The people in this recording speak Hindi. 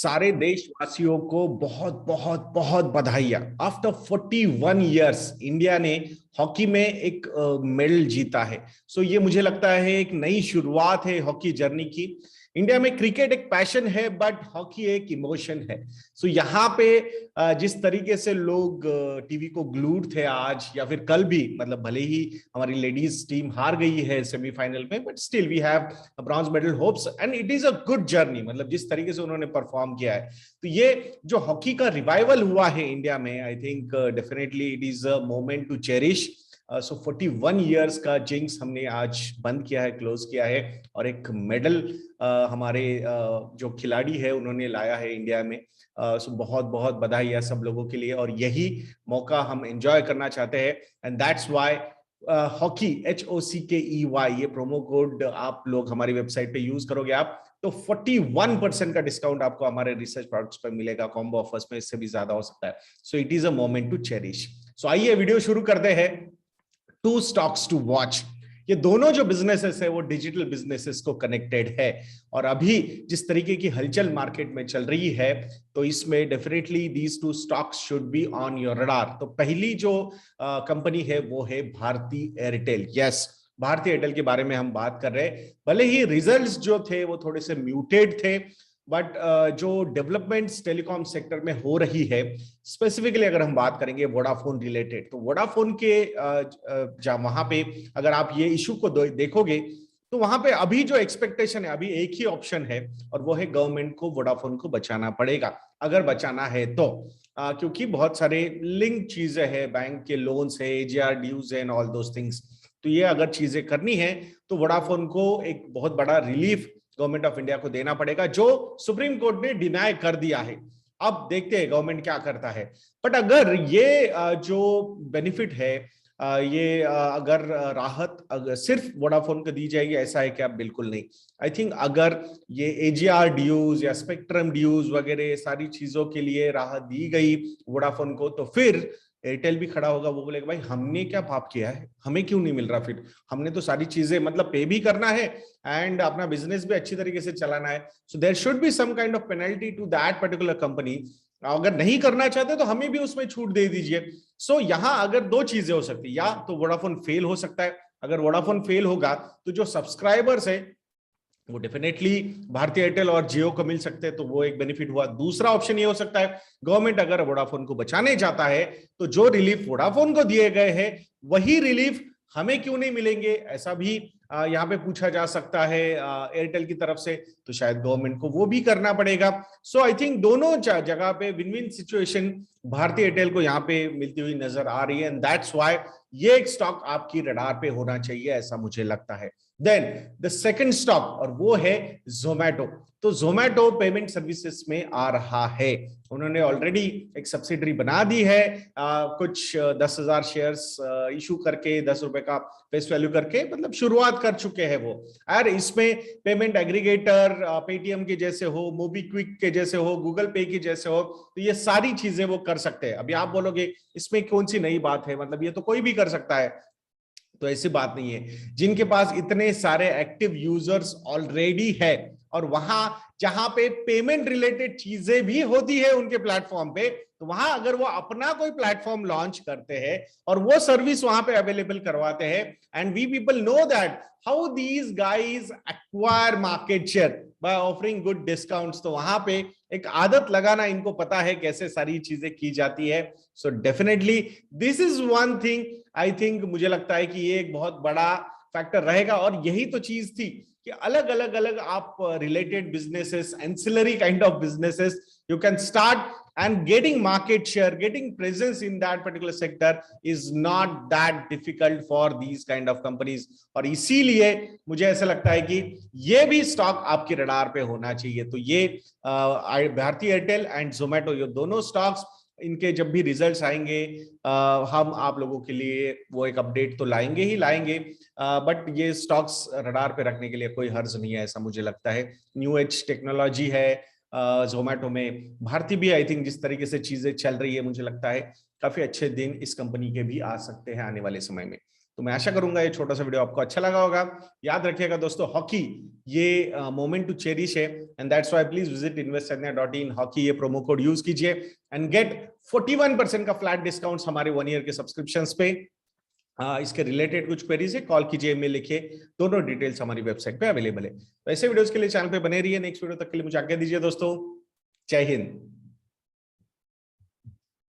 सारे देशवासियों को बहुत बहुत बहुत बधाइयां। आफ्टर 41 इयर्स इंडिया ने हॉकी में एक मेडल जीता है। सो ये मुझे लगता है एक नई शुरुआत है हॉकी जर्नी की। इंडिया में क्रिकेट एक पैशन है बट हॉकी एक इमोशन है। सो यहाँ पे जिस तरीके से लोग टीवी को ग्लूड थे आज या फिर कल भी, मतलब भले ही हमारी लेडीज टीम हार गई है सेमीफाइनल में, but still we have bronze medal hopes and it is a good journey. मतलब जिस तरीके से उन्होंने परफॉर्म किया है, तो ये जो हॉकी का रिवाइवल हुआ है इंडिया में, I think definitely it is a moment to cherish. So 41 years का जिंक्स हमने आज बंद किया है, क्लोज किया है, और एक मेडल हमारे जो खिलाड़ी है उन्होंने लाया है इंडिया में। सो बहुत बहुत बधाई है सब लोगों के लिए, और यही मौका हम एंजॉय करना चाहते हैं। And that's why hockey HOCKEY, ये प्रोमो कोड आप लोग हमारी वेबसाइट पे यूज करोगे आप, तो 41% का डिस्काउंट आपको हमारे रिसर्च प्रोडक्ट्स पे मिलेगा। कॉम्बो ऑफर्स में इससे भी ज्यादा हो सकता है। So it is a moment to cherish. So आइए वीडियो शुरू करते हैं। 2 स्टॉक्स टू वॉच। ये दोनों जो बिजनेसेस है वो डिजिटल बिजनेसेस को कनेक्टेड है, और अभी जिस तरीके की हलचल मार्केट में चल रही है, तो इसमें definitely these 2 stocks should be on your radar. तो पहली जो कंपनी है वो है भारती एयरटेल। यस, भारती एयरटेल के बारे में हम बात कर रहे हैं। भले ही रिजल्ट्स जो थे वो थोड़े से म्यूटेड थे, बट जो डेवलपमेंट्स टेलीकॉम सेक्टर में हो रही है, स्पेसिफिकली अगर हम बात करेंगे वोडाफोन रिलेटेड, तो वोडाफोन के वहां पे अगर आप ये इशू को देखोगे, तो वहां पे अभी जो एक्सपेक्टेशन है, अभी एक ही ऑप्शन है, और वो है गवर्नमेंट को वोडाफोन को बचाना पड़ेगा, अगर बचाना है तो। क्योंकि बहुत सारे लिंक चीजें हैं, बैंक के लोन्स है, AGR ड्यूज है एंड ऑल दोस थिंग्स। तो ये अगर चीजें करनी है तो वोडाफोन को एक बहुत बड़ा रिलीफ गवर्नमेंट ऑफ इंडिया को देना पड़ेगा, जो सुप्रीम कोर्ट ने डिनाई कर दिया है। अब देखते हैं गवर्नमेंट क्या करता है। बट अगर ये जो बेनिफिट है, ये अगर राहत अगर सिर्फ वोडाफोन को दी जाएगी, ऐसा है कि आप बिल्कुल नहीं। आई थिंक अगर ये AGR ड्यूज या स्पेक्ट्रम ड्यूज वगैरह सारी चीजों के लिए राहत दी गई वोडाफोन को, तो फिर एयरटेल भी खड़ा होगा, वो बोलेगा भाई हमने क्या पाप किया है, हमें क्यों नहीं मिल रहा। फिर हमने तो सारी चीजें मतलब पे भी करना है एंड अपना बिजनेस भी अच्छी तरीके से चलाना है। So there should be some kind of penalty to that particular company. अगर नहीं करना चाहते तो हमें भी उसमें छूट दे दीजिए। सो यहां अगर 2 चीजें हो सकती है, या तो वोडाफोन फेल हो सकता है। अगर वोडाफोन फेल होगा तो जो सब्सक्राइबर्स है वो डेफिनेटली भारती एयरटेल और जियो को मिल सकते हैं, तो वो एक बेनिफिट हुआ। दूसरा ऑप्शन ये हो सकता है, गवर्नमेंट अगर वोडाफोन को बचाने चाहता है, तो जो रिलीफ वोडाफोन को दिए गए हैं वही रिलीफ हमें क्यों नहीं मिलेंगे, ऐसा भी यहाँ पे पूछा जा सकता है एयरटेल की तरफ से। तो शायद गवर्नमेंट को वो भी करना पड़ेगा। सो आई थिंक दोनों जगह पे win win situation Bharti Airtel को यहाँ पे मिलती हुई नजर आ रही है, एंड दैट्स व्हाई ये एक स्टॉक आपकी रडार पे होना चाहिए, ऐसा मुझे लगता है। देन द सेकंड स्टॉक, और वो है जोमैटो। तो जोमैटो पेमेंट सर्विसेज में आ रहा है। उन्होंने ऑलरेडी एक सब्सिडरी बना दी है, कुछ 10,000 शेयर्स इशू करके, 10 रुपए का फेस वैल्यू करके, मतलब शुरुआत कर चुके हैं वो। और इसमें पेमेंट एग्रीगेटर पेटीएम के जैसे हो, मोबीक्विक के जैसे हो, गूगल पे के जैसे हो, तो ये सारी चीजें वो कर सकते हैं। अभी आप बोलोगे इसमें कौन सी नई बात है, मतलब ये तो कोई भी कर सकता है। तो ऐसी बात नहीं है। जिनके पास इतने सारे एक्टिव यूजर्स ऑलरेडी है, और वहां जहां पे पेमेंट रिलेटेड चीजें भी होती है उनके प्लेटफॉर्म पे, तो वहां अगर वो अपना कोई प्लेटफॉर्म लॉन्च करते हैं और वो सर्विस वहां पे अवेलेबल करवाते हैं, and we people know that how these guys acquire market share by offering good discounts, तो वहां पे एक आदत लगाना इनको पता है कैसे सारी चीजें की जाती है। So definitely this is one thing I think, मुझे लगता है कि ये एक बहुत बड़ा फैक्टर रहेगा। और यही तो चीज थी कि अलग अलग आप related businesses, ancillary kind of businesses, you can start, and getting market share, getting presence in that particular sector is not that difficult for these kind of companies। और इसीलिए मुझे ऐसा लगता है कि ये भी स्टॉक आपकी रडार पे होना चाहिए। तो ये भारती एयरटेल एंड जोमैटो, ये दोनों स्टॉक्स, इनके जब भी रिजल्ट्स आएंगे हम आप लोगों के लिए वो एक अपडेट तो लाएंगे ही लाएंगे, बट ये स्टॉक्स रडार पे रखने के लिए कोई हर्ज नहीं है, ऐसा मुझे लगता है। न्यू एज टेक्नोलॉजी है जोमैटो में। भारती भी आई थिंक जिस तरीके से चीजें चल रही है, मुझे लगता है काफी अच्छे दिन इस कंपनी के भी आ सकते हैं आने वाले समय में। तो मैं आशा करूंगा ये छोटा सा वीडियो आपको अच्छा लगा होगा। याद रखिएगा दोस्तों, हॉकी ये मोमेंट टू चेरिश है, and that's why please visit investsadnya.in hockey, ये प्रोमो कोड यूज कीजिए एंड गेट 41% का फ्लैट डिस्काउंट हमारे 1 ईयर के सब्सक्रिप्शंस पे। इसके रिलेटेड कुछ क्वेरीज है, कॉल कीजिए, मेल लिखिए, दोनों डिटेल्स हमारी वेबसाइट पे अवेलेबल है। तो ऐसे वीडियोस के लिए चैनल पे बने रहिए। नेक्स्ट वीडियो तक के लिए मुझे आज्ञा दीजिए दोस्तों। जय हिंद।